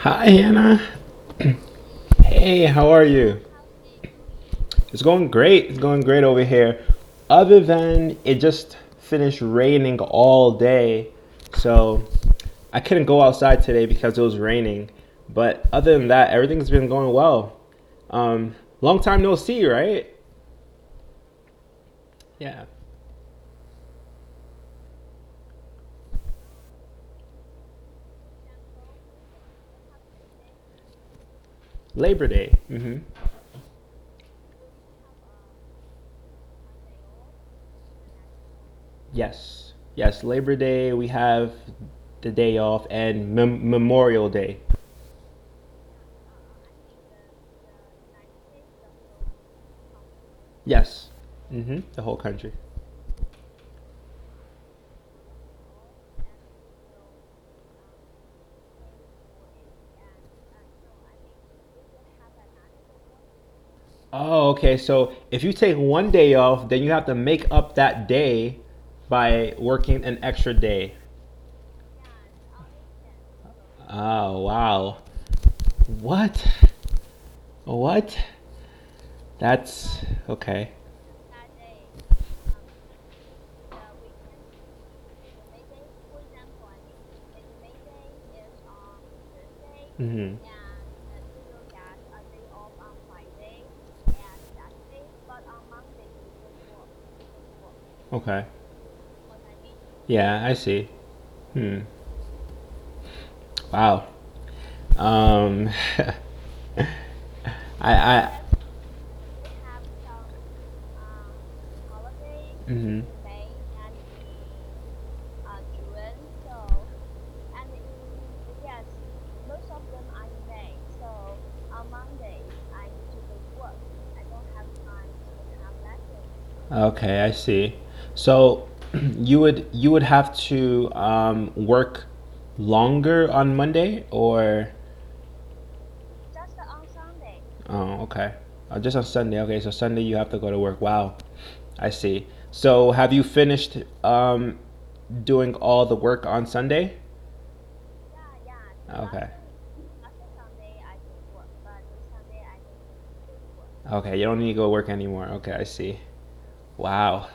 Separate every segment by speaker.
Speaker 1: Hi, Hannah. Hey, how are you? It's going great. It's going great over here. Other than it just finished raining all day, so I couldn't go outside today because it was raining. But other than that, everything's been going well. Long time no see, right? Yeah. Labor Day. Yes. Yes, Labor Day, we have the day off, and Memorial Day. Yes. The whole country. Oh, okay. So if you take one day off, then you have to make up that day by working an extra day. Oh, wow. What? What? That's okay. hmm Okay. Yeah, I see. Hmm. Wow. Um, I. hmm Okay, I see. So you would have to work longer on Monday, or oh, okay. Just on Sunday. Okay, so Sunday you have to go to work. Wow, I see. So have you finished doing all the work on Sunday? Okay. Okay, you don't need to go work anymore. Okay, I see. Wow.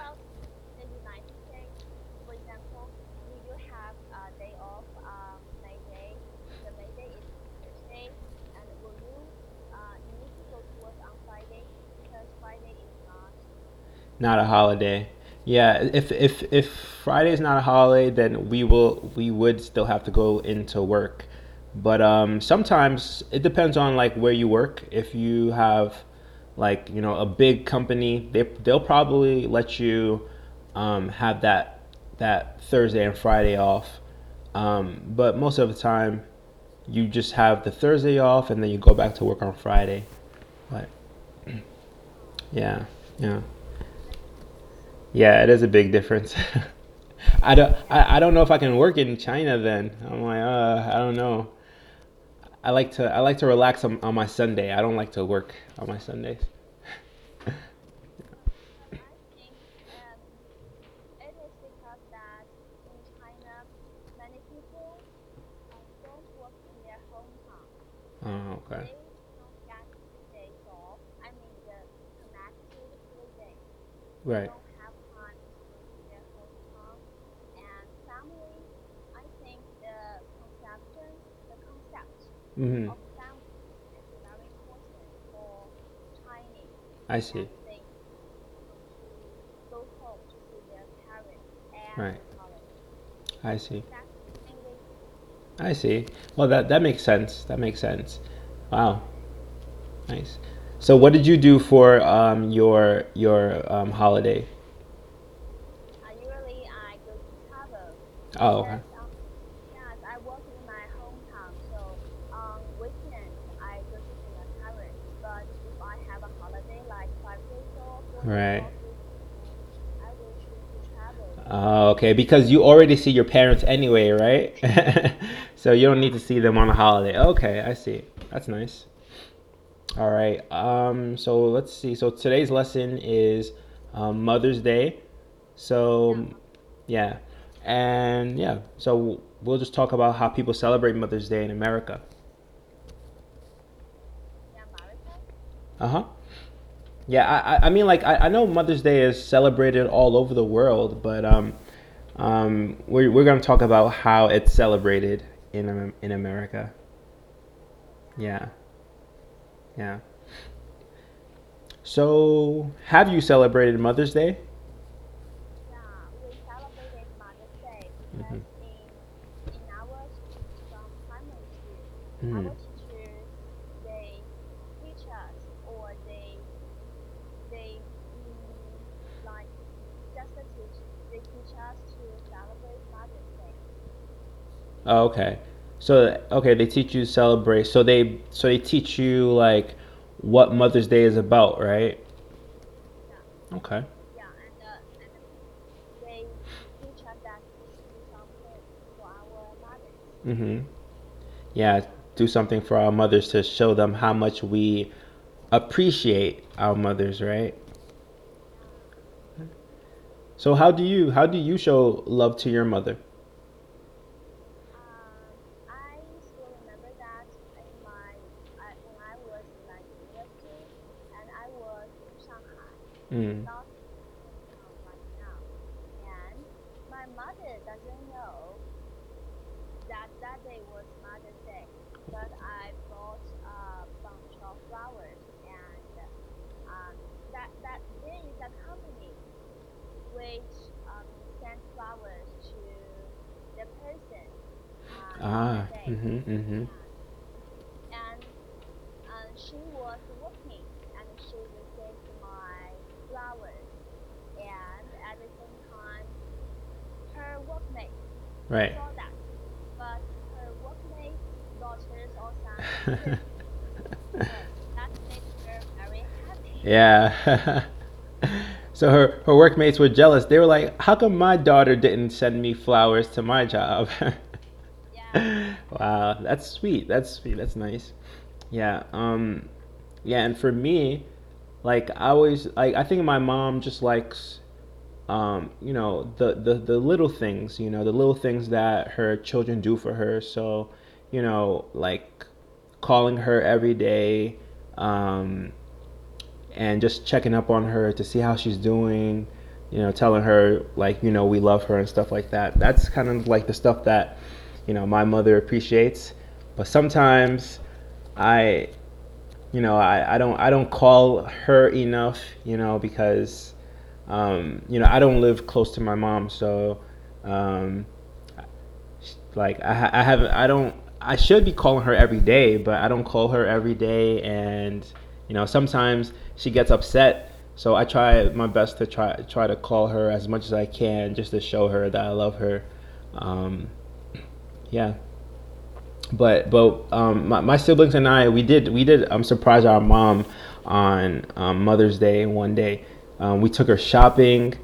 Speaker 1: Not a holiday. Yeah, if Friday is not a holiday, then we would still have to go into work. But sometimes it depends on like where you work. If you have like a big company, they'll probably let you have that Thursday and Friday off. But most of the time, you just have the Thursday off, and then you go back to work on Friday. But yeah, yeah. Yeah, it is a big difference. I don't know if I can work in China then. I'm like, I don't know. I like to relax on my Sunday. I don't like to work on my Sundays. Oh, okay. Right. hmm I see. Right. I see. I see. Well, that makes sense. That makes sense. Wow. Nice. So, what did you do for your holiday? Oh, okay. Right. Okay, because you already see your parents anyway, right? So you don't need to see them on a holiday. Okay, I see. That's nice. All right. So let's see. So today's lesson is Mother's Day. So yeah, and yeah. So we'll just talk about how people celebrate Mother's Day in America. Uh huh. Yeah, I mean, like, I know Mother's Day is celebrated all over the world, but we're gonna talk about how it's celebrated in America. Yeah, yeah. So, have you celebrated Mother's Day?
Speaker 2: Yeah, we celebrated Mother's Day
Speaker 1: Hmm.
Speaker 2: because in our from primary school,
Speaker 1: Hmm.
Speaker 2: our teachers they teach us or they like just to teach they teach us to celebrate Mother's Day.
Speaker 1: Oh, okay. So, okay, they teach you to celebrate. So they teach you like what Mother's Day is about, right?
Speaker 2: Yeah,
Speaker 1: Okay.
Speaker 2: yeah, and they teach us that we should do something for our mothers.
Speaker 1: Hmm. Yeah, do something for our mothers to show them how much we appreciate our mothers, right?
Speaker 2: Yeah.
Speaker 1: So how do you show love to your mother?
Speaker 2: I still remember that when I was in like university, and I was in Shanghai,
Speaker 1: Mm.
Speaker 2: not right now, and my mother doesn't know that that day was Mother's Day, but I brought a bunch of flowers, and um, that there is a company which sent flowers to the person on
Speaker 1: Ah.
Speaker 2: that day.
Speaker 1: Mhm. Mhm.
Speaker 2: Yeah, and she was working and she received my flowers, and at the same time her workmates
Speaker 1: Right.
Speaker 2: saw that, but her workmates daughters or sons didn't. So that made her very happy.
Speaker 1: Yeah. So her workmates were jealous. They were like, "How come my daughter didn't send me flowers to my job?"
Speaker 2: Yeah,
Speaker 1: Wow, that's sweet. That's sweet. That's nice. Yeah. Yeah, and for me, like I always like I think my mom just likes the little things, the little things that her children do for her. So, like calling her every day, um, and just checking up on her to see how she's doing, telling her like, we love her and stuff like that. That's kind of like the stuff that, my mother appreciates. But sometimes I, I don't call her enough, because I don't live close to my mom, so um, like I haven't, I should be calling her every day, but I don't call her every day, and sometimes she gets upset. So I try my best to try to call her as much as I can, just to show her that I love her. Um, yeah, but my siblings and I we did surprise our mom on Mother's Day one day. We took her shopping,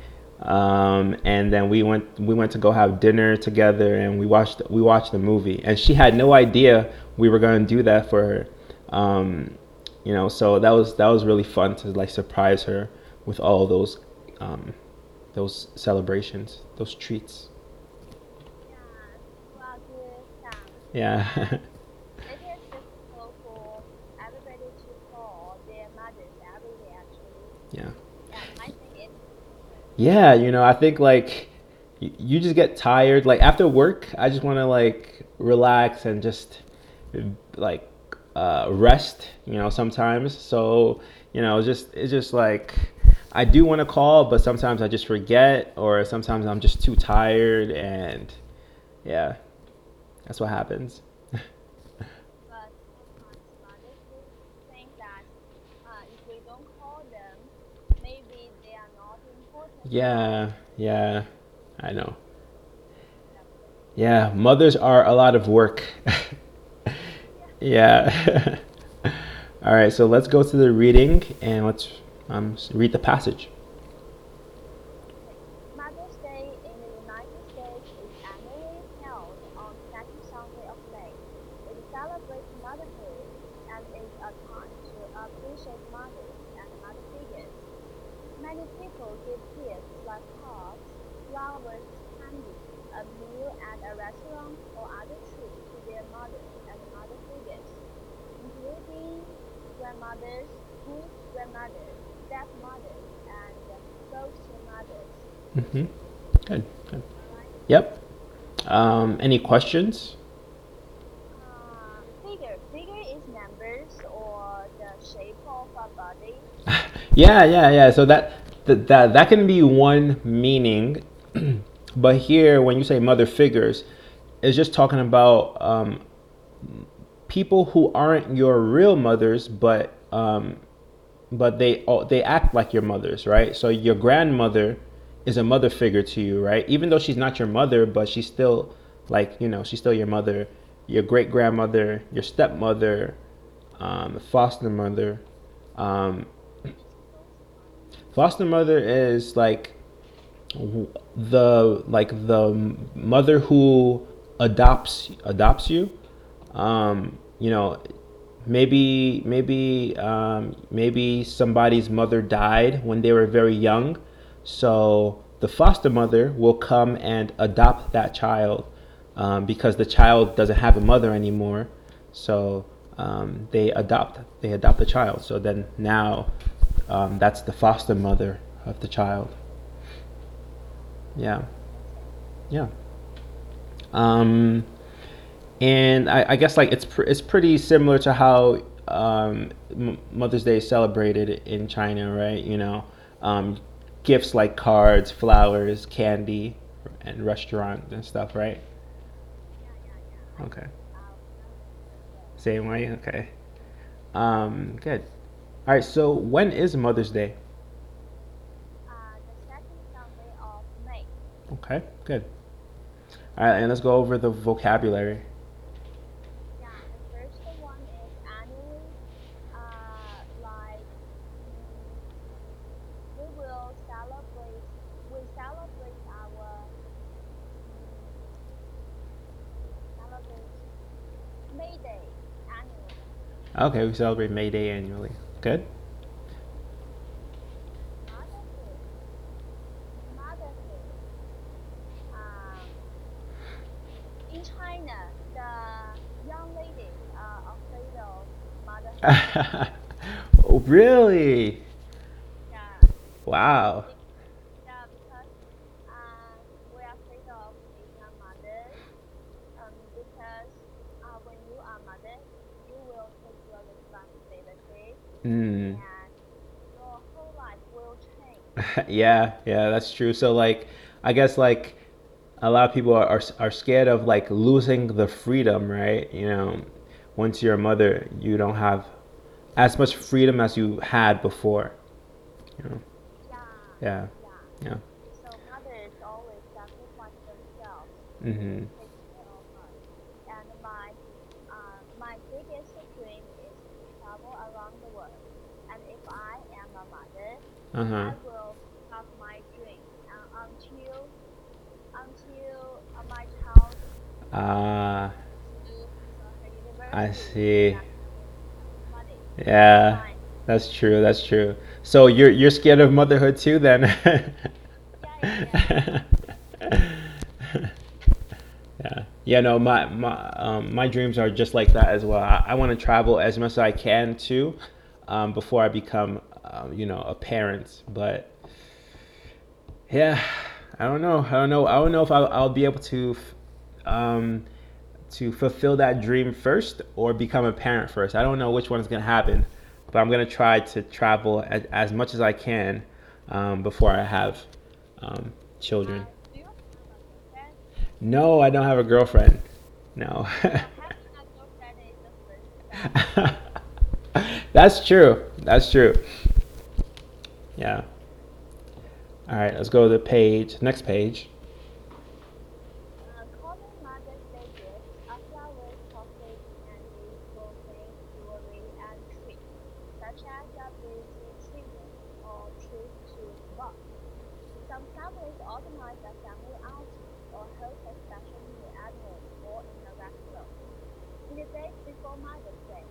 Speaker 1: and then we went to go have dinner together, and we watched the movie, and she had no idea we were going to do that for her. So that was really fun to like surprise her with all of those celebrations, those treats.
Speaker 2: yeah, you are good, Sam.
Speaker 1: Yeah.
Speaker 2: And it is difficult for everybody to call their mothers every day, actually.
Speaker 1: Yeah.
Speaker 2: Yeah, I think it.
Speaker 1: Yeah, I think like you just get tired. Like after work, I just want to like relax and just like rest. Sometimes. So it's just like I do want to call, but sometimes I just forget, or sometimes I'm just too tired, and yeah, that's what happens.
Speaker 2: But sometimes mothers will think that if we don't call them, maybe they are not important to us.
Speaker 1: Yeah, yeah, I know.
Speaker 2: Yeah.
Speaker 1: Yeah, mothers are a lot of work.
Speaker 2: Yeah.
Speaker 1: Yeah. All right, so let's go to the reading and let's read the passage.
Speaker 2: Okay. Mother's Day in the United States is annually held on the second Sunday of May. It celebrates motherhood and is a time to appreciate mothers and mother figures. Many people give gifts like cards, flowers, candy, a meal at a restaurant, or other treats to their mothers and mother figures, including grandmothers. great grandmothers, stepmothers, and foster mothers.
Speaker 1: Mm-hmm. Good. Good.
Speaker 2: Right?
Speaker 1: Yep. Any questions?
Speaker 2: Figure is numbers or the shape of a body.
Speaker 1: Yeah, yeah, yeah. So that can be one meaning, but here when you say mother figures, it's just talking about people who aren't your real mothers, but they act like your mothers, right? So your grandmother is a mother figure to you, right? Even though she's not your mother, but she's still like she's still your mother. Your great grandmother, your stepmother, foster mother. Um, Foster mother is like the mother who adopts you. You know, maybe somebody's mother died when they were very young, so the foster mother will come and adopt that child because the child doesn't have a mother anymore. So they adopt the child. So then now that's the foster mother of the child. Yeah,
Speaker 2: Makes sense.
Speaker 1: yeah. Um, and I guess like it's pretty similar to how Mother's Day is celebrated in China, right? Um, gifts like cards, flowers, candy, and restaurant and stuff, right?
Speaker 2: Yeah. I
Speaker 1: Okay,
Speaker 2: think mothers as well.
Speaker 1: same way. Okay, good. All right. So when is Mother's Day?
Speaker 2: The second Sunday of May.
Speaker 1: Okay, good. All right, and let's go over the vocabulary.
Speaker 2: Yeah, the first one is annually. Like mm, we will celebrate. We celebrate our mm, celebrate May Day annually.
Speaker 1: Okay, we celebrate May Day annually. Good.
Speaker 2: Motherhood. Motherhood. Um, in China, the young ladies are afraid of motherhood.
Speaker 1: Oh, really?
Speaker 2: Yeah,
Speaker 1: Wow.
Speaker 2: be- yeah, because we are afraid of being a mother. Because when you are mother, you will take your responsibility,
Speaker 1: Mm.
Speaker 2: and your whole life will change.
Speaker 1: Yeah, yeah, that's true. So like, I guess like a lot of people are scared of like losing the freedom, right? Once you're a mother, you don't have as much freedom as you had before. You know?
Speaker 2: Yeah,
Speaker 1: Yeah,
Speaker 2: yeah.
Speaker 1: yeah.
Speaker 2: So mothers always sacrifice themselves to
Speaker 1: Hmm.
Speaker 2: take care of us. And my biggest dream is to travel around the world. And if I am a mother,
Speaker 1: Uh-huh.
Speaker 2: I will have my dream until my child
Speaker 1: Ah,
Speaker 2: to her
Speaker 1: I
Speaker 2: university
Speaker 1: see.
Speaker 2: and have money
Speaker 1: Yeah,
Speaker 2: behind.
Speaker 1: that's true. That's true. So you're scared of motherhood too, then?
Speaker 2: Yeah.
Speaker 1: Yeah. Yeah, no, my dreams are just like that as well. I want to travel as much as I can too, before I become a parent. But yeah, I don't know. I don't know if I'll be able um, to fulfill that dream first or become a parent first. I don't know which one is gonna happen, but I'm gonna try to travel as much as I can before I have um, children.
Speaker 2: Do you have a girlfriend?
Speaker 1: No, I don't have a girlfriend. No.
Speaker 2: Having a girlfriend is the first step.
Speaker 1: That's true. That's true. Yeah. All right, let's go to the page. Next page.
Speaker 2: Common Mother's Day gifts are flowers, chocolates, candy, clothing, jewelry, and treats, such as a busy treatment or trip to the park. Some families organize a family outing or host a special meal annually or in a restaurant. In the days before Mother's Day,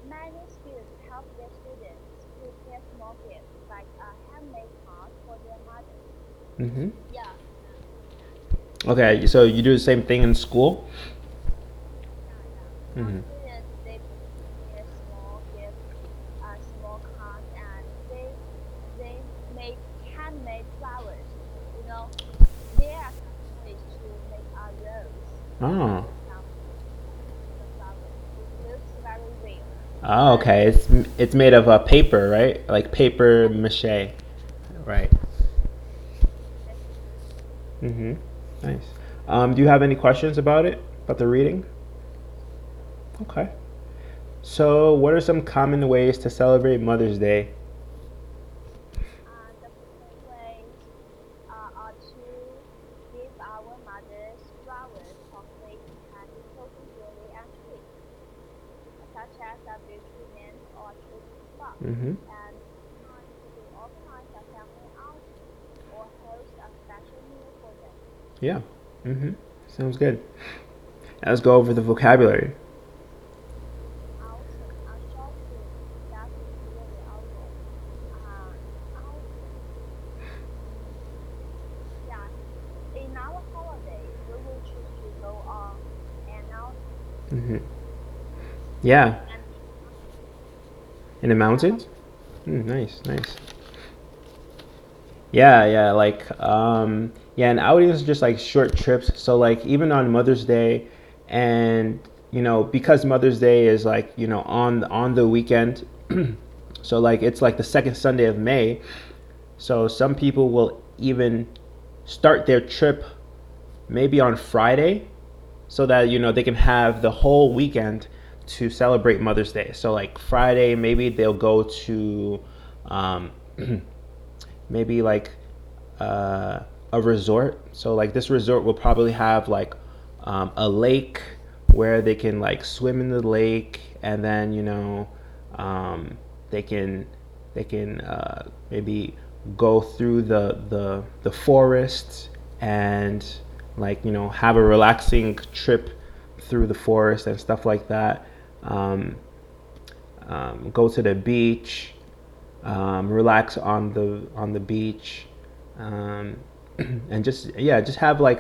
Speaker 2: many schools help their students prepare small gifts like a handmade card for their mothers.
Speaker 1: Hmm.
Speaker 2: Yeah,
Speaker 1: Okay, so you do the same thing in school?
Speaker 2: yeah. Some
Speaker 1: Hmm.
Speaker 2: students they prepare small gifts, small cards flowers. You know, there are some ways to make a rose
Speaker 1: Oh.
Speaker 2: with some flowers. It looks very real,
Speaker 1: Oh,
Speaker 2: but
Speaker 1: okay. It's made of paper, right? Like paper
Speaker 2: yes,
Speaker 1: mache. Right.
Speaker 2: yeah, that's
Speaker 1: Mm-hmm. Nice. Do you have any questions about it? About the reading? Okay. So, what are some common ways to celebrate Mother's Day?
Speaker 2: the common ways are to give our mothers flowers, chocolate, candy, token jewelry, and sweets, such as a virtual names or treating spa.
Speaker 1: Mm-hmm.
Speaker 2: And sometimes we will organize a family outing or host a special meal for them.
Speaker 1: Yeah. Mm-hmm. Sounds good. Now let's go over the vocabulary.
Speaker 2: Outing, a short trip that is really outdoors. Outing. Mm, yeah, in our holiday, we will choose to go on an outing.
Speaker 1: Mm-hmm. Yeah.
Speaker 2: And
Speaker 1: In the
Speaker 2: how about
Speaker 1: mountains? Nice, nice. Yeah, yeah, like yeah, and outings are just like short trips. So like even on Mother's Day, and because Mother's Day is like on the weekend, so like it's like the second Sunday of May. So some people will even start their trip maybe on Friday, so that they can have the whole weekend to celebrate Mother's Day. So like Friday, maybe they'll go to um, maybe like uh, a resort. So like this resort will probably have like a lake where they can like swim in the lake, and then um, they can maybe go through the forest, and like have a relaxing trip through the forest and stuff like that. Um, go to the beach, relax on the beach, um, and just have like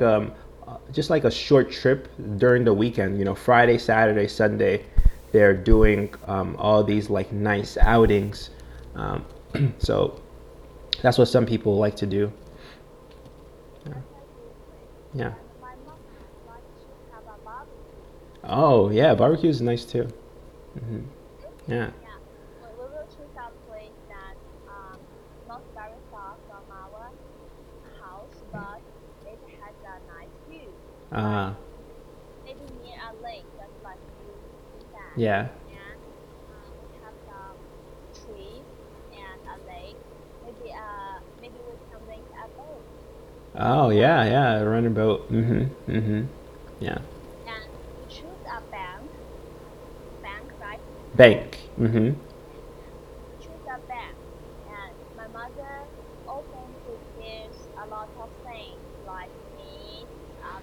Speaker 1: just like a short trip during the weekend. Friday, Saturday, Sunday, they're doing all these like nice outings. Um, so that's what some people like to do. Yeah.
Speaker 2: that's actually great.
Speaker 1: Yeah.
Speaker 2: And my mom likes to have a barbecue.
Speaker 1: Oh yeah, barbecue is nice too. Hmm. Yeah.
Speaker 2: Yeah, we will choose a place that not very far from our house, but it has a nice view, like
Speaker 1: Uh,
Speaker 2: maybe near a lake, just like you said.
Speaker 1: yeah.
Speaker 2: And we have some trees and a lake. Maybe we can rent a boat.
Speaker 1: Oh
Speaker 2: Yeah,
Speaker 1: yeah, yeah. Running boat. Mm-hmm. Yeah.
Speaker 2: and we choose a bank, right?
Speaker 1: Bank. Mm-hmm.
Speaker 2: We choose a bank, and my mother often prepares a lot of things like meat,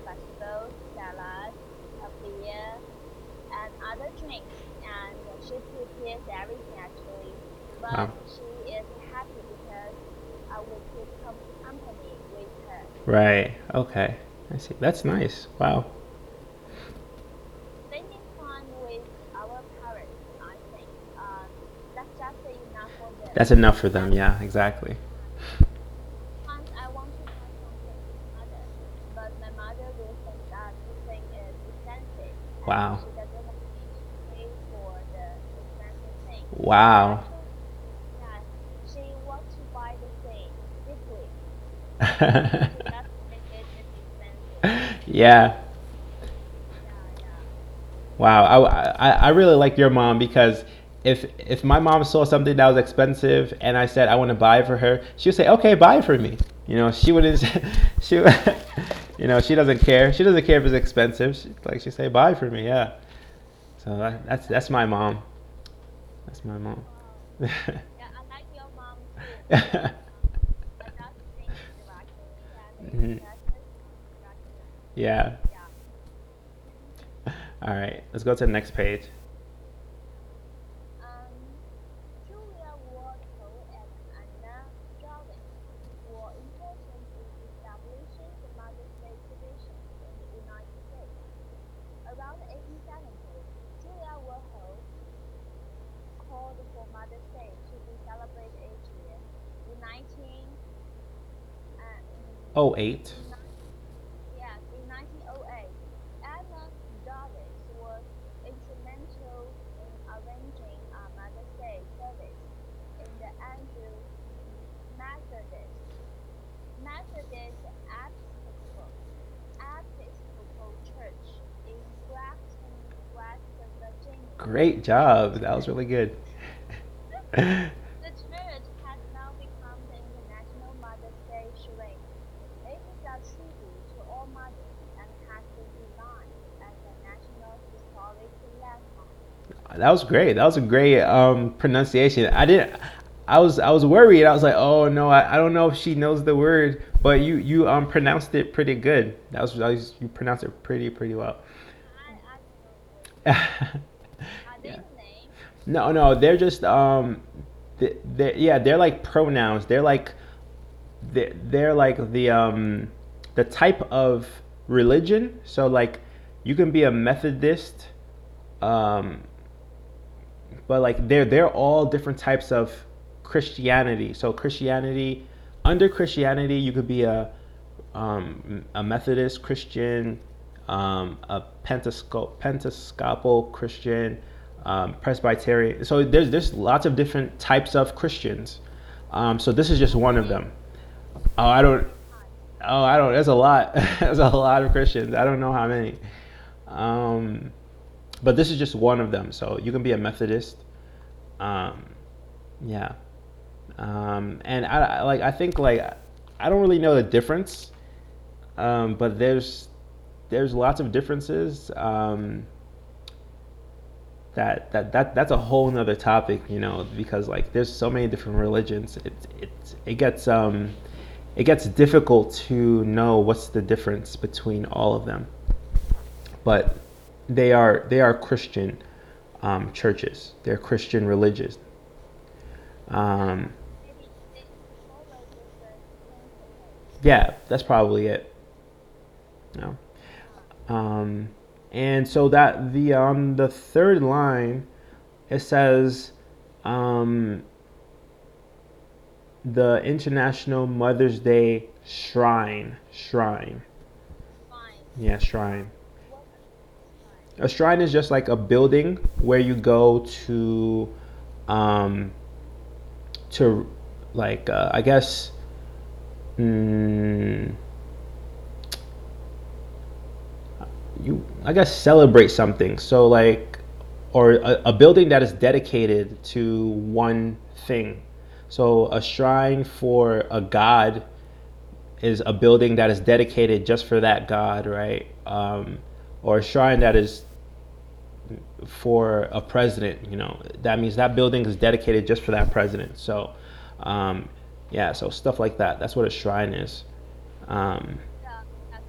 Speaker 2: vegetables, salad, beer, and other drinks. And she prepares everything actually, but
Speaker 1: Wow.
Speaker 2: she is happy because I will keep company with her.
Speaker 1: Right. Okay. I see. That's nice. Wow.
Speaker 2: Spending time with our parents, I think, that's just enough for them.
Speaker 1: That's enough for them.
Speaker 2: And
Speaker 1: Yeah. Exactly.
Speaker 2: sometimes I want to buy something for my mother, but my mother will think that the thing is expensive, and
Speaker 1: Wow.
Speaker 2: she doesn't want me to pay for the expensive thing.
Speaker 1: Wow.
Speaker 2: Actually, yeah, she wants to buy the thing cheaply. She doesn't think it is expensive.
Speaker 1: Yeah.
Speaker 2: Yeah, yeah.
Speaker 1: Wow. I really like your mom, because if my mom saw something that was expensive and I said I want to buy it for her, she would say, "Okay, buy it for me." She wouldn't. She, she doesn't care. She doesn't care if it's expensive. She say, "Buy it for me." Yeah. So that's my mom. That's my mom.
Speaker 2: Wow. Yeah, I like your mom too. My dad thinks directly and is
Speaker 1: Mhm.
Speaker 2: better directly.
Speaker 1: Yeah.
Speaker 2: Yeah.
Speaker 1: All right. Let's go to the next page.
Speaker 2: Um, Julia Wardhoe and Anna Dowling were important in establishing the Mother's Day tradition in the United States. Around 1870, Julia Wardhoe called for Mother's Day to be celebrated each year. In 19
Speaker 1: Oh, eight.
Speaker 2: in yes, in 1908, Anna Davis was instrumental in arranging a Mother's Day service in the Andrew Methodist Methodist Episcopal Church in Grafton, West Virginia.
Speaker 1: Great job. That
Speaker 2: The,
Speaker 1: was really good.
Speaker 2: the church has now become the International Mother's Day Shrine. It is a tribute to all mothers and has been designed as a national historic landmark.
Speaker 1: That was great. That was a great pronunciation. I didn't. I was worried. I was like, oh no, I don't know if she knows the word, but you pronounced it pretty good. You pronounced it pretty well.
Speaker 2: I don't know the word. Are they
Speaker 1: Yeah.
Speaker 2: the name?
Speaker 1: No, they're just yeah, they're like pronouns. They're like the type of religion. So like you can be a Methodist, um but like they're all different types of Christianity. So Christianity, under Christianity, you could be a Methodist Christian, a Pentecostal Christian, Presbyterian. So there's lots of different types of Christians. So this is just
Speaker 2: How
Speaker 1: one of
Speaker 2: many?
Speaker 1: them. Oh, I
Speaker 2: How
Speaker 1: don't.
Speaker 2: many types?
Speaker 1: Oh, I don't. There's a lot. There's a lot of Christians. I don't know how many. Um, but this is just one of them. So you can be a Methodist. Um, yeah. And I think like I don't really know the difference. But there's lots of differences. That's a whole nother topic, because like there's so many different religions. It gets difficult to know what's the difference between all of them. But they are Christian churches. They're Christian religious.
Speaker 2: Yeah,
Speaker 1: Um,
Speaker 2: maybe they follow different principles.
Speaker 1: yeah, that's probably it. No.
Speaker 2: Uh,
Speaker 1: Um, and so that the on the third line it says um, the International Mother's Day Shrine.
Speaker 2: fine.
Speaker 1: Yeah, shrine.
Speaker 2: What is fine?
Speaker 1: A shrine is just like a building where you go um, to like I guess mm, you I guess celebrate something. So like or a building that is dedicated to one thing. So a shrine for a god is a building that is dedicated just for that god, right? Or a shrine that is for a president, that means that building is dedicated just for that president. So, um, yeah, so stuff like that. That's what a shrine is. Um,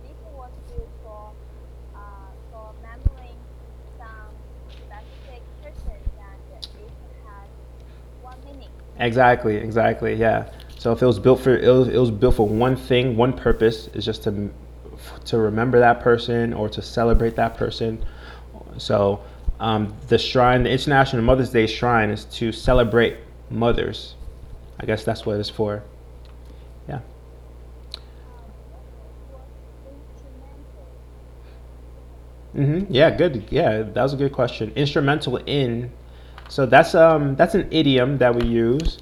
Speaker 2: This was built for memorizing some specific persons, and it has one meaning.
Speaker 1: exactly, yeah. So if it was built for one thing, one purpose is just to remember that person or to celebrate that person. So the shrine, the International Mother's Day Shrine, is to celebrate mothers. I guess that's what it's for. Yeah.
Speaker 2: What was instrumental?
Speaker 1: Yeah. Good. Yeah, that was a good question. Instrumental in. So that's an idiom that we use.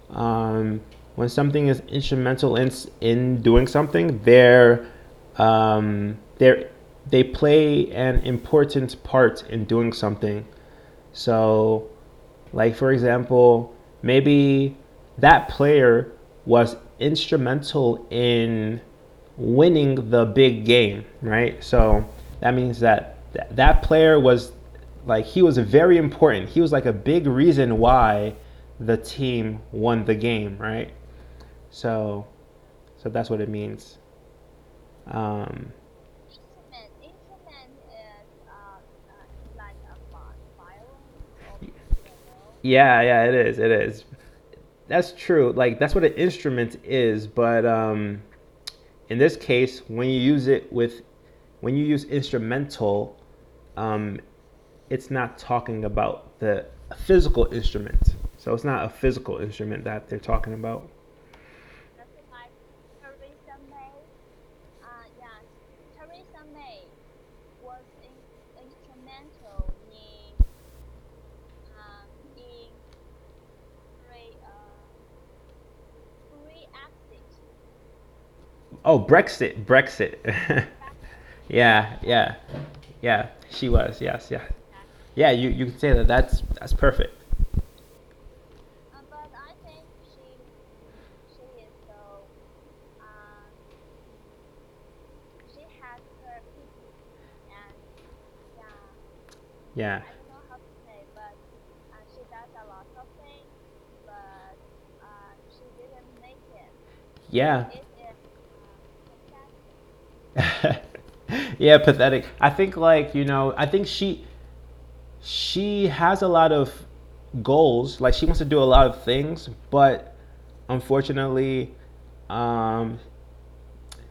Speaker 1: Um, when something is instrumental in doing something, they're they play an important part in doing something. So, like for example, maybe that player was instrumental in winning the big game, right? So that means that player was like he was very important. He was like a big reason why the team won the game, right? So so that's what it means. Um,
Speaker 2: Instrument is like a violin or piano.
Speaker 1: yeah, it is. It is. That's true. Like that's what an instrument is, but in this case, when you use instrumental, um, it's not talking about the physical instrument. So it's not a physical instrument that they're talking about.
Speaker 2: That's like charisma.
Speaker 1: Oh, Brexit, Brexit. Yeah, yeah, yeah. She was. Yes, yeah, yeah. You can say that. That's perfect.
Speaker 2: But I think she is so mm, she has her people, and yeah,
Speaker 1: Yeah,
Speaker 2: I don't know how to say, but she does a lot of things, but she didn't make it.
Speaker 1: yeah.
Speaker 2: It is pathetic.
Speaker 1: Yeah, pathetic. I think like I think she has a lot of goals. Like she wants to do a lot of things, but unfortunately, um,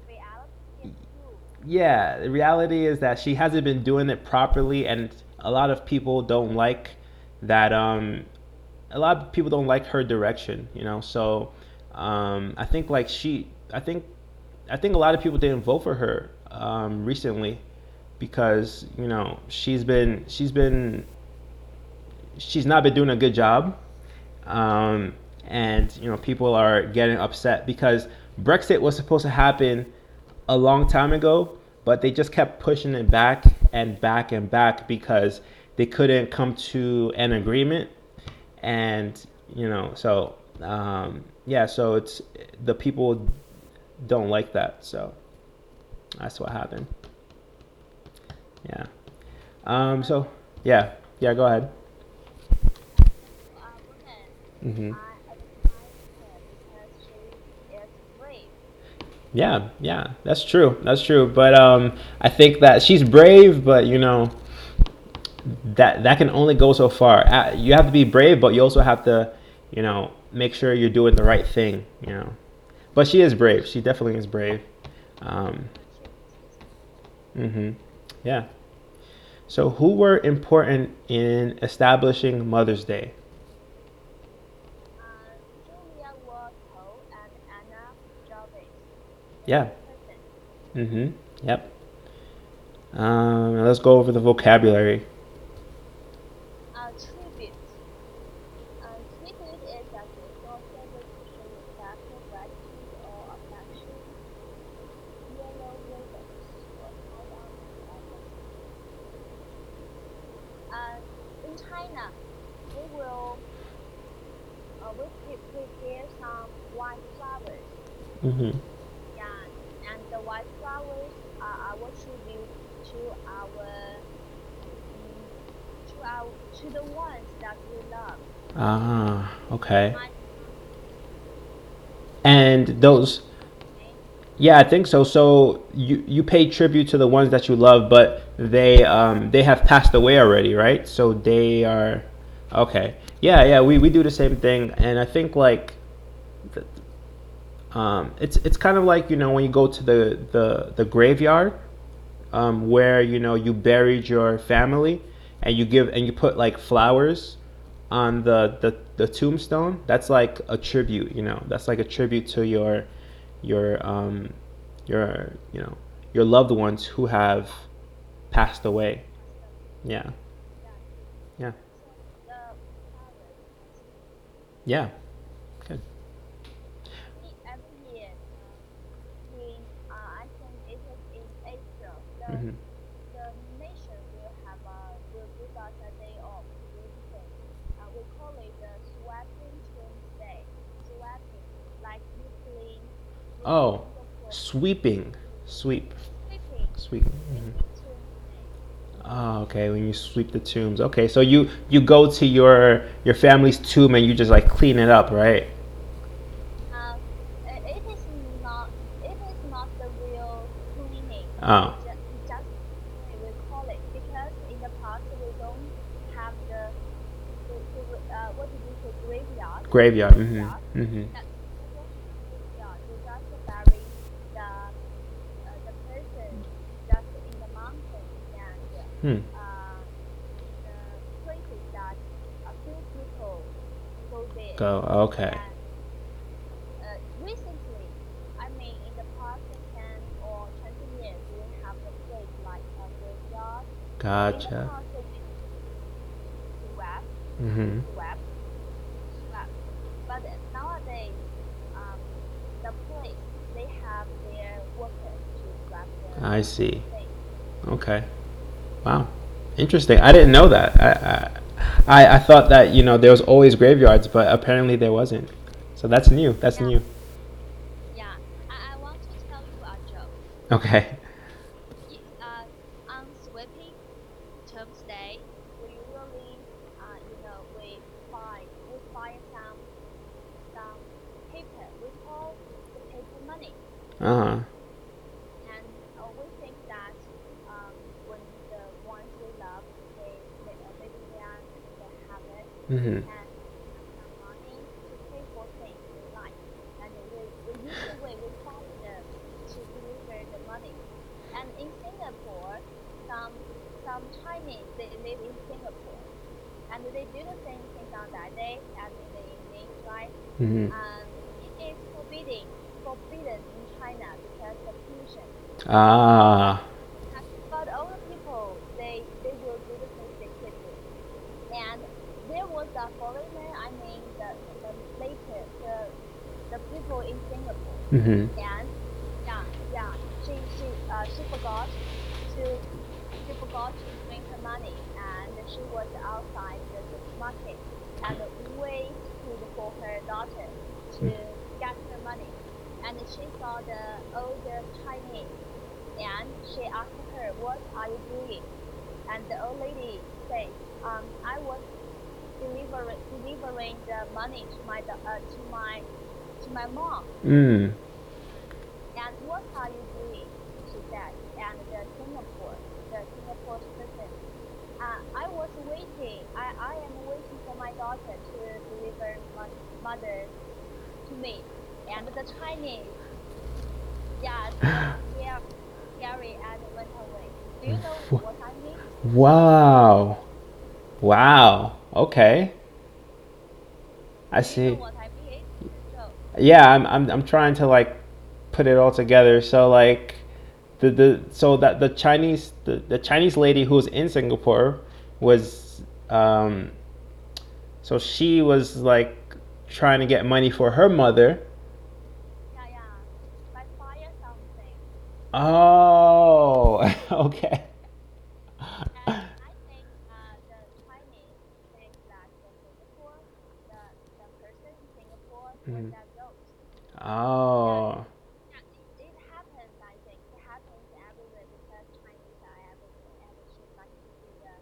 Speaker 2: Reality is true.
Speaker 1: yeah, the reality is that she hasn't been doing it properly, and a lot of people don't like that. A lot of people don't like her direction, So I think like I think a lot of people didn't vote for her recently because she's not been doing a good job, and people are getting upset because Brexit was supposed to happen a long time ago, but they just kept pushing it back and back and back because they couldn't come to an agreement, and so yeah, so it's the people don't like that, so that's what happened. Yeah.
Speaker 2: But
Speaker 1: So yeah, yeah. Go ahead.
Speaker 2: as a woman,
Speaker 1: Hmm.
Speaker 2: I admire her because she is brave.
Speaker 1: Yeah, yeah, that's true. That's true. But I think that she's brave, but that can only go so far. You have to be brave, but you also have to, make sure you're doing the right thing. But she is brave. She definitely is brave. Um,
Speaker 2: She's
Speaker 1: hmm. Yeah. So who were important in establishing Mother's Day?
Speaker 2: Julia Ward Howe and Anna Jarvis. They
Speaker 1: Yeah.
Speaker 2: are persons.
Speaker 1: Hmm. Yep. Let's go over the vocabulary.
Speaker 2: Tribute. Tribute is a gift or service to show respect, gratitude, or affection. Yellow ribbons were tied on the end of speeches. In China, we will prepare some white flowers.
Speaker 1: Hmm.
Speaker 2: Yeah, and the white flowers are our tribute to mm, to the ones that we love.
Speaker 1: Ah, okay.
Speaker 2: My
Speaker 1: And those,
Speaker 2: name,
Speaker 1: yeah, I think so. So you pay tribute to the ones that you love, but they have passed away already, right? So they are okay. Yeah, yeah. We do the same thing, and I think like it's kind of like when you go to the graveyard, where you buried your family, and you put like flowers on the tombstone. That's like a tribute. That's like a tribute to your your your loved ones who have passed away.
Speaker 2: passed away.
Speaker 1: Yeah,
Speaker 2: Yeah.
Speaker 1: yeah,
Speaker 2: So the flowers passed away.
Speaker 1: yeah. Good.
Speaker 2: Every year, I think it is in April.
Speaker 1: Hmm.
Speaker 2: The nation will give us a day off to do things. We call it the Swapping Twins Day. Swapping, like you
Speaker 1: Oh,
Speaker 2: clean your clothes.
Speaker 1: sweeping, sweep,
Speaker 2: Sweeping,
Speaker 1: sweep. Hmm.
Speaker 2: sweeping Twins Day.
Speaker 1: Oh, okay. When you sweep the tombs. Okay, so you go to your family's tomb and you just like clean it up, right?
Speaker 2: Uh, it is not the real cleaning.
Speaker 1: Oh,
Speaker 2: We just we call it because in the past we don't have what did you say, graveyard?
Speaker 1: graveyard. Hmm.
Speaker 2: Graveyard.
Speaker 1: Hmm.
Speaker 2: That was the graveyard. We just bury the person just in the mountains and
Speaker 1: Hmm.
Speaker 2: the places that a few people go there.
Speaker 1: Go. Okay.
Speaker 2: And recently, I mean, in the past 10 or 20 years, we have the place like a graveyard. In the
Speaker 1: Gotcha.
Speaker 2: past, we swap,
Speaker 1: Hmm.
Speaker 2: swap, swap. But nowadays, um, the place they have their
Speaker 1: I see.
Speaker 2: thing.
Speaker 1: Okay. Wow. Interesting. I didn't know that. I thought that there was always graveyards, but apparently there wasn't. So that's new. That's
Speaker 2: Yeah,
Speaker 1: new.
Speaker 2: yeah. I want to tell you a joke.
Speaker 1: Okay.
Speaker 2: Yes, on sweeping Terms Day, we usually, we buy some paper. We call the paper money,
Speaker 1: Uh huh.
Speaker 2: and we think that when the ones we love, maybe they have it,
Speaker 1: Mhm.
Speaker 2: and have some money to pay for things they like, and we usually we follow them to deliver the money. And in Singapore, some some Chinese they live in Singapore, and they do the same things on that day and in the evening, right?
Speaker 1: Mhm.
Speaker 2: It is forbidden in China because the pollution.
Speaker 1: Ah.
Speaker 2: But all the people they will do the things they could do. And there was a foreigner, I mean the later the people in Singapore,
Speaker 1: Mhm.
Speaker 2: and yeah, she forgot to she forgot to bring her money, and she was outside the supermarket and waited for her daughter to get her money. And she saw the older Chinese, and she asked her, "What are you doing?" And the old lady said, "I was delivering the money to my mom."
Speaker 1: Mm.
Speaker 2: And what are you doing? She said. And the Singapore's person, I was waiting. I am waiting for my daughter to deliver mother to me. And the Chinese, yes, was scary and went away. Do you know
Speaker 1: W-
Speaker 2: what I mean?
Speaker 1: Wow. Wow. Okay. I
Speaker 2: Do you know
Speaker 1: see.
Speaker 2: what I mean? It's a joke.
Speaker 1: Yeah, I'm trying to like put it all together. So like the Chinese the Chinese lady who was in Singapore was so she was like trying to get money for her mother.
Speaker 2: Yeah, yeah. Like fire something.
Speaker 1: Oh, okay.
Speaker 2: And I think the Chinese think that the the person in Singapore was
Speaker 1: Mhm.
Speaker 2: a ghost. Yeah,
Speaker 1: Oh,
Speaker 2: yeah. It happens. I think it happens everywhere because Chinese are everywhere, and she likes to do the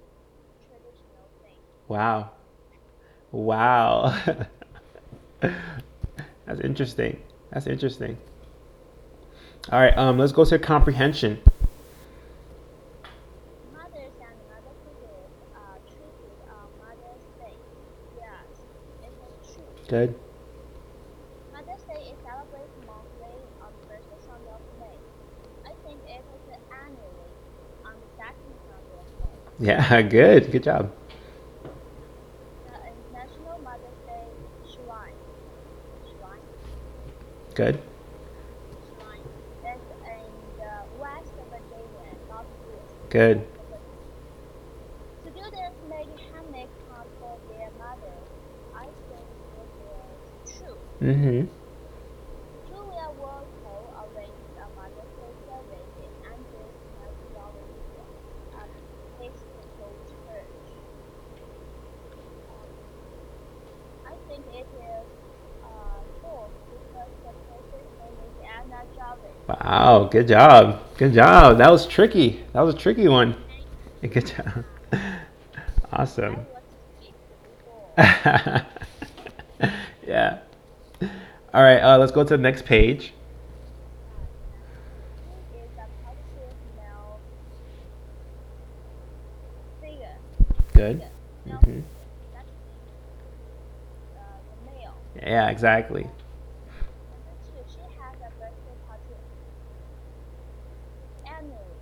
Speaker 2: traditional thing.
Speaker 1: wow. Wow. That's interesting. That's interesting. All right, let's go to comprehension.
Speaker 2: Mothers and mother figures are treated on Mother's Day. Yes, it is true.
Speaker 1: Good.
Speaker 2: Mother's Day is celebrated monthly on the first Sunday of May. I think it is annually on the second Sunday of May.
Speaker 1: Yeah, good. Good job.
Speaker 2: The International Mother's Day Shrine,
Speaker 1: Good.
Speaker 2: Shrine is in the West Virginia, not East,
Speaker 1: Good.
Speaker 2: West Virginia. Students make handmade cards for their mothers. I think it is true.
Speaker 1: Mm-hmm.
Speaker 2: Julia Walco arranged a Mother's Day service in Andrews Methodist Episcopal Church. Um, I think it is false because the person's name is Anna Jarvis.
Speaker 1: Wow. Good job. Good job. That was tricky. That was a tricky one.
Speaker 2: Thank
Speaker 1: Good job.
Speaker 2: yeah, I
Speaker 1: Awesome.
Speaker 2: was sick before.
Speaker 1: Yeah. All right. Let's go to the next page.
Speaker 2: Next page is a positive figure.
Speaker 1: Good.
Speaker 2: Figure. Male
Speaker 1: Hmm.
Speaker 2: figure. That means the male.
Speaker 1: Yeah. Exactly.
Speaker 2: Number two, she has a birthday party annually.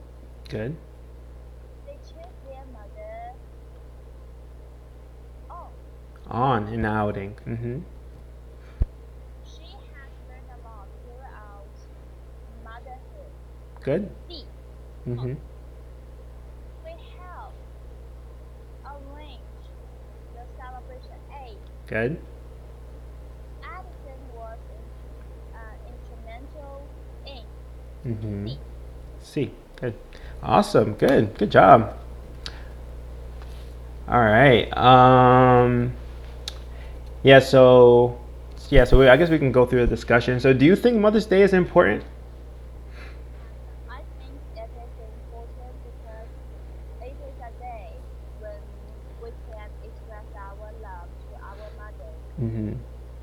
Speaker 1: Good.
Speaker 2: They choose their mother. Oh,
Speaker 1: On an outing. Hmm.
Speaker 2: she has learned a lot throughout motherhood.
Speaker 1: Good.
Speaker 2: B. Oh,
Speaker 1: Hmm.
Speaker 2: we help arrange the celebration. A.
Speaker 1: Good.
Speaker 2: Addison was instrumental in.
Speaker 1: Hmm.
Speaker 2: C.
Speaker 1: C. Good. Awesome. Good. Good job. All right. Yeah. I guess we can go through the discussion. So, do you think Mother's Day is important?
Speaker 2: I think it is important because it is a day when we can express our love to our mothers.
Speaker 1: Hmm.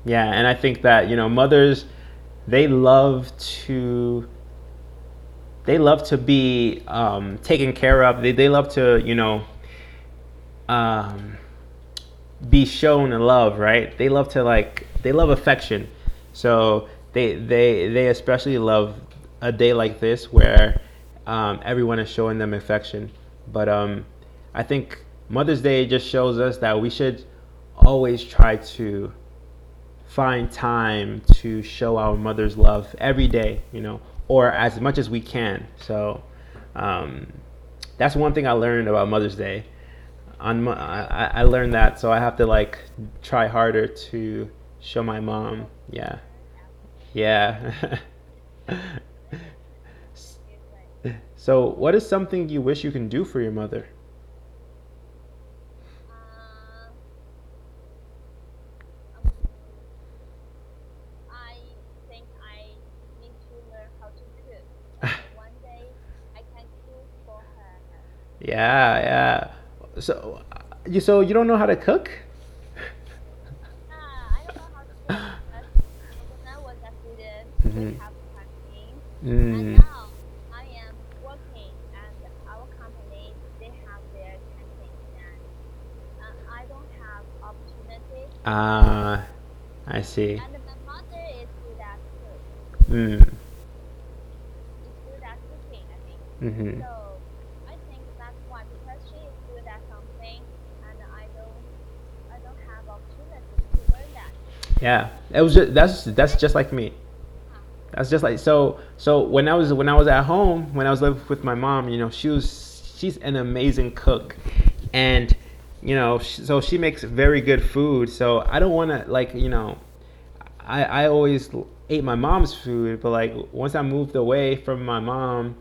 Speaker 1: Yeah, and I think that mothers they love to they love to be taken care of. They love to um, be shown love, right? They love to they love affection. So they especially love a day like this where everyone is showing them affection. But I think Mother's Day just shows us that we should always try to find time to show our mothers love every day, or as much as we can. So um, that's one thing I learned about Mother's Day. I learned that, so I have to try harder to show my mom.
Speaker 2: Show
Speaker 1: Yeah,
Speaker 2: her appreciation.
Speaker 1: yeah.
Speaker 2: It's like,
Speaker 1: So, what is something you wish you can do for your mother?
Speaker 2: uh, um, I think I need to learn how to cook, and one day I can cook for her.
Speaker 1: Yeah, yeah. So you don't know how to cook?
Speaker 2: I don't know how to cook because when I was a student, we
Speaker 1: Hmm.
Speaker 2: have canteen, and
Speaker 1: Mm.
Speaker 2: now I am working, and our company they have their canteen, and I don't have opportunity to learn how to
Speaker 1: Ah,
Speaker 2: cook.
Speaker 1: I see.
Speaker 2: And my mother is good at cook.
Speaker 1: Mm.
Speaker 2: Is good at cooking, I think.
Speaker 1: Hmm.
Speaker 2: So I think that's why because she is good at something, and I don't have opportunity to learn that.
Speaker 1: Yeah, it was just, that's
Speaker 2: I
Speaker 1: just like me.
Speaker 2: uh,
Speaker 1: That's just like so when I was at home when I was living with my mom, she's an amazing cook, and so she makes very good food. So I don't want to I always ate my mom's food, but once I moved away from my mom,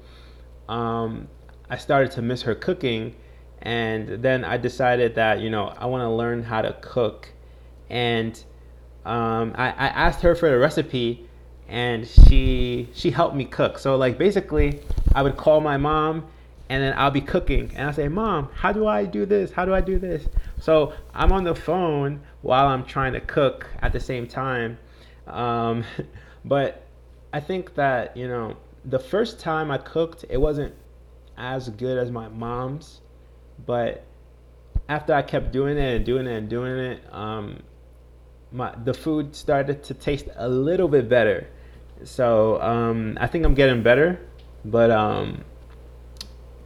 Speaker 1: um, I started to miss her cooking, and then I decided that I want to learn how to cook, and I asked her for the recipe, and she helped me cook. So basically, I would call my mom, and then I'll be cooking, and I say, "Mom, how do I do this? How do I do this?" So I'm on the phone while I'm trying to cook at the same time. Um, but I think that the first time I cooked, it wasn't as good as my mom's, but after I kept doing it and doing it and doing it, the food started to taste a little bit better. So I think I'm getting better, but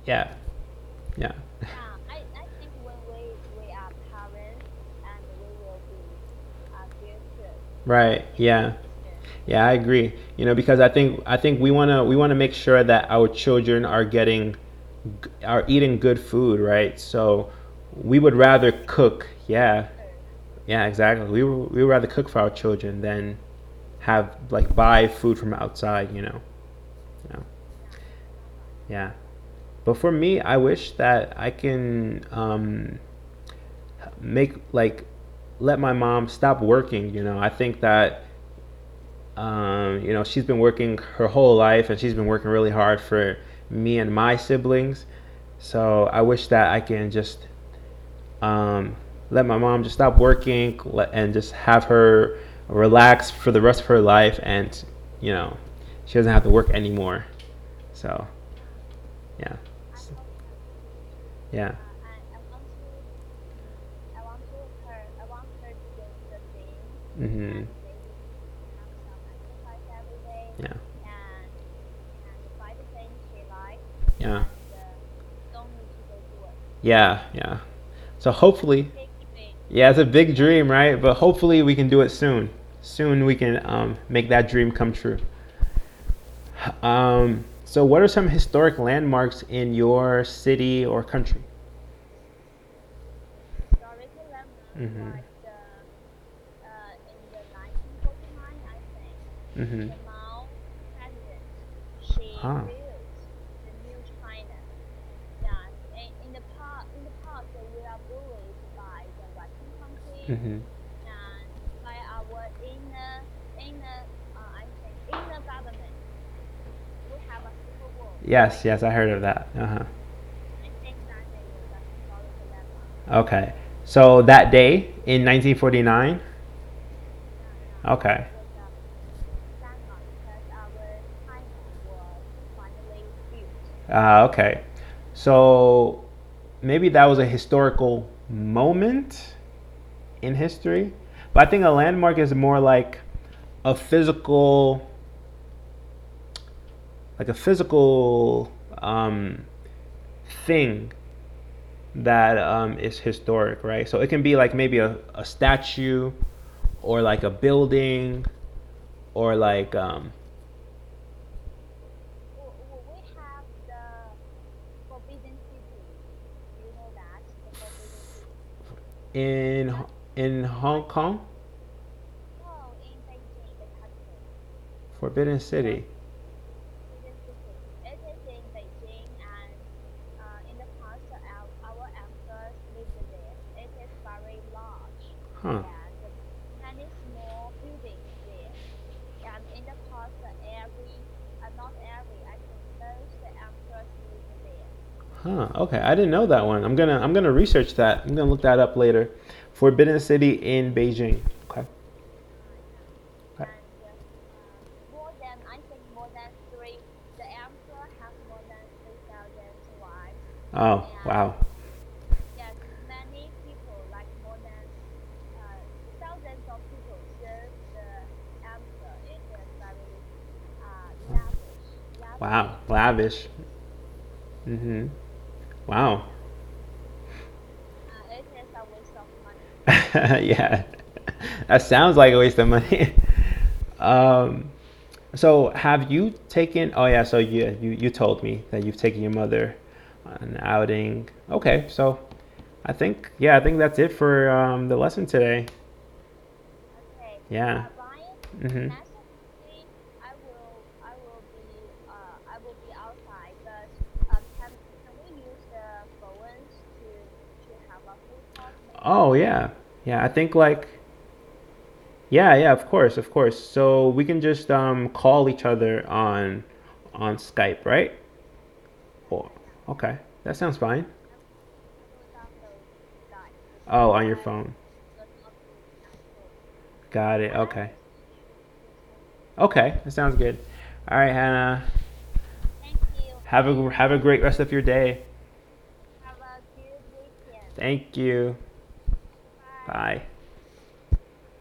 Speaker 1: yeah, yeah,
Speaker 2: yeah, I think when we are parents and we will be a good cook
Speaker 1: right,
Speaker 2: in the
Speaker 1: yeah,
Speaker 2: future.
Speaker 1: yeah. I agree. Because I think we wanna make sure that our children are eating good food, right? So we would rather cook. Yeah,
Speaker 2: Sure.
Speaker 1: yeah, exactly. We would rather cook for our children than have buy food from outside. You know.
Speaker 2: Yeah, you're right.
Speaker 1: Yeah. But for me, I wish that I can make let my mom stop working. I think that she's been working her whole life, and she's been working really hard for me and my siblings. So I wish that I can just um, let my mom just stop working, and just have her relax for the rest of her life, and you know she doesn't have to work anymore. So
Speaker 2: Yeah,
Speaker 1: yeah,
Speaker 2: I totally agree with you.
Speaker 1: yeah.
Speaker 2: I want to I want her to go to the gym
Speaker 1: Hmm.
Speaker 2: and maybe have some exercise every day
Speaker 1: Yeah,
Speaker 2: and buy the things she likes
Speaker 1: yeah,
Speaker 2: and don't need to go to work.
Speaker 1: yeah, yeah. So
Speaker 2: It's a
Speaker 1: hopefully,
Speaker 2: big dream.
Speaker 1: yeah, it's a big dream, right? But hopefully we can do it soon. Soon we can make that dream come true. So what are some historic landmarks in your city or country?
Speaker 2: Historical landmark
Speaker 1: Hmm.
Speaker 2: like the in the 1949, I think,
Speaker 1: Hmm.
Speaker 2: the Mao president, she
Speaker 1: Ah.
Speaker 2: built the new
Speaker 1: Hmm.
Speaker 2: and by our inner I think inner government, we have a civil war,
Speaker 1: Yes,
Speaker 2: right?
Speaker 1: yes, I heard of that. Uh-huh.
Speaker 2: I think that day was a historical landmark.
Speaker 1: Okay. So that day in 1949.
Speaker 2: Yeah, yeah,
Speaker 1: Okay.
Speaker 2: it was a landmark because our China was finally built.
Speaker 1: Okay. So maybe that was a historical moment in history, but I think a landmark is more a physical, a physical thing that is historic, right? So it can be like maybe a statue or like a building or
Speaker 2: We have the Forbidden City. Do you know that? The Forbidden City.
Speaker 1: in
Speaker 2: Just
Speaker 1: in Hong
Speaker 2: right next,
Speaker 1: Kong,
Speaker 2: no, in Beijing, the capital.
Speaker 1: Forbidden
Speaker 2: The
Speaker 1: City.
Speaker 2: Forbidden City. It is in Beijing, and in the past, our emperors lived there. It is very large,
Speaker 1: Huh.
Speaker 2: and many small buildings there. And in the past, not every, I think most emperors lived there.
Speaker 1: Huh. Okay, I didn't know that one. I'm gonna research that. I'm gonna look that up later. Forbidden City in Beijing. Okay.
Speaker 2: Yeah.
Speaker 1: Okay.
Speaker 2: And more than, I think more than three, the emperor has more than 3,000 wives,
Speaker 1: Oh
Speaker 2: and
Speaker 1: wow.
Speaker 2: yes, many people, like more than thousands of people serve the emperor. It is very
Speaker 1: Wow.
Speaker 2: lavishly
Speaker 1: Lavish.
Speaker 2: lived.
Speaker 1: Mhm. Wow.
Speaker 2: It is a waste of money.
Speaker 1: Yeah. That sounds like a waste of money. um. So have you taken? Oh yeah. So you told me that you've taken your mother on an outing. Okay. So I think that's it for the lesson today.
Speaker 2: Okay,
Speaker 1: Yeah.
Speaker 2: Brian,
Speaker 1: Mhm.
Speaker 2: next Tuesday I will be outside, but can we use the phones to have a full talk maybe?
Speaker 1: Oh yeah. Yeah. I think yeah, yeah, of course, of course. So we can just call each other on Skype, right?
Speaker 2: Yeah,
Speaker 1: Or
Speaker 2: yeah, yeah.
Speaker 1: okay, that sounds fine.
Speaker 2: I will download Skype
Speaker 1: Oh,
Speaker 2: because
Speaker 1: on your
Speaker 2: I
Speaker 1: phone.
Speaker 2: will not be at home.
Speaker 1: Got it.
Speaker 2: But I
Speaker 1: Okay.
Speaker 2: will see you Tuesday.
Speaker 1: Okay, that sounds good. All right, Hannah.
Speaker 2: Thank you,
Speaker 1: Have a
Speaker 2: Brian.
Speaker 1: great rest of your day.
Speaker 2: Have a good weekend.
Speaker 1: Thank you.
Speaker 2: Bye.
Speaker 1: Bye.